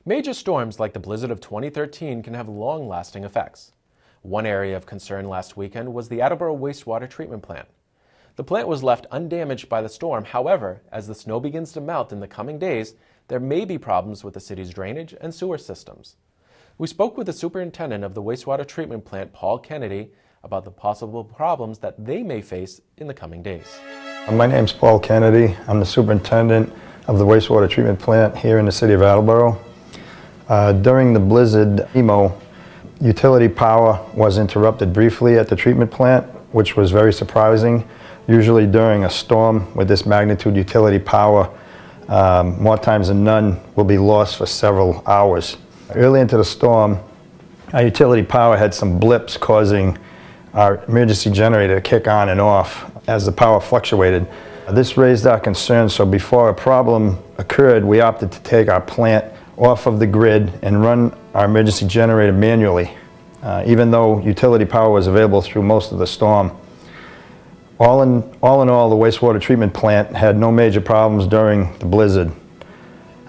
Major storms like the blizzard of 2013 can have long-lasting effects. One area of concern last weekend was the Attleboro Waste Water Treatment plant. The plant was left undamaged by the storm. However, as the snow begins to melt in the coming days, there may be problems with the city's drainage and sewer systems. We spoke with the superintendent of the wastewater treatment plant, Paul Kennedy, about the possible problems that they may face in the coming days. My name's Paul Kennedy. I'm the superintendent of the wastewater treatment plant here in the city of Attleboro. During the blizzard, Nemo, utility power was interrupted briefly at the treatment plant, which was very surprising. Usually during a storm with this magnitude, utility power, more times than none, will be lost for several hours. Early into the storm, our utility power had some blips causing our emergency generator to kick on and off as the power fluctuated. This raised our concern, so before a problem occurred, we opted to take our plant off of the grid and run our emergency generator manually, even though utility power was available through most of the storm. All in all, the wastewater treatment plant had no major problems during the blizzard.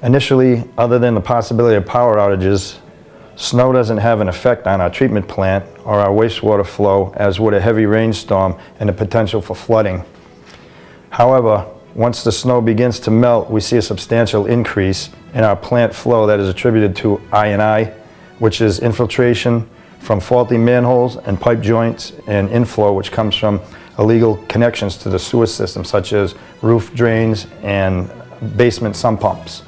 Initially, other than the possibility of power outages, snow doesn't have an effect on our treatment plant or our wastewater flow, as would a heavy rainstorm and the potential for flooding. However, once the snow begins to melt, we see a substantial increase in our plant flow that is attributed to I&I, which is infiltration from faulty manholes and pipe joints, and inflow, which comes from illegal connections to the sewer system, such as roof drains and basement sump pumps.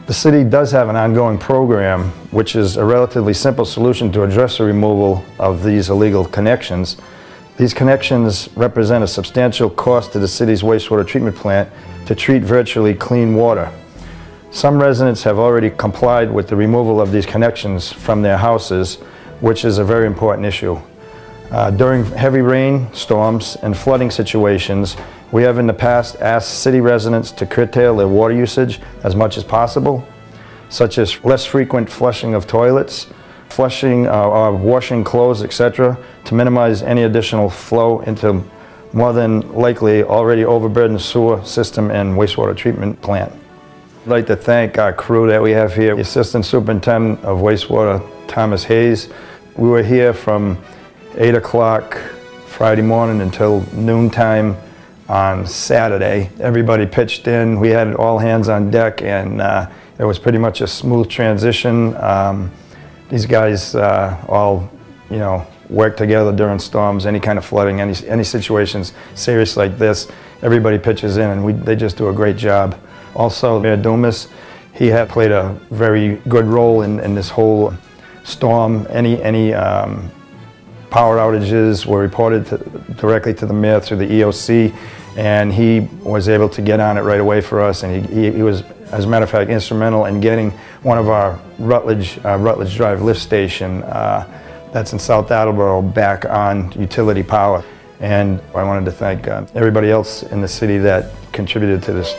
The city does have an ongoing program, which is a relatively simple solution to address the removal of these illegal connections. These connections represent a substantial cost to the city's wastewater treatment plant to treat virtually clean water. Some residents have already complied with the removal of these connections from their houses, which is a very important issue. During heavy rain, storms, and flooding situations, we have in the past asked city residents to curtail their water usage as much as possible, such as less frequent flushing of toilets, flushing or washing clothes, etc., to minimize any additional flow into more than likely already overburdened sewer system and wastewater treatment plant. I'd like to thank our crew that we have here, the Assistant Superintendent of Wastewater, Thomas Hayes. We were here from 8 o'clock Friday morning until noontime on Saturday. Everybody pitched in. We had all hands on deck, and it was pretty much a smooth transition. These guys all, work together during storms, any kind of flooding, any situations serious like this. Everybody pitches in, and they just do a great job. Also, Mayor Dumas, he had played a very good role in this whole storm. Any power outages were reported directly to the mayor through the EOC, and he was able to get on it right away for us, and he was, as a matter of fact, instrumental in getting one of our Rutledge Drive lift station that's in South Attleboro back on utility power. And I wanted to thank everybody else in the city that contributed to this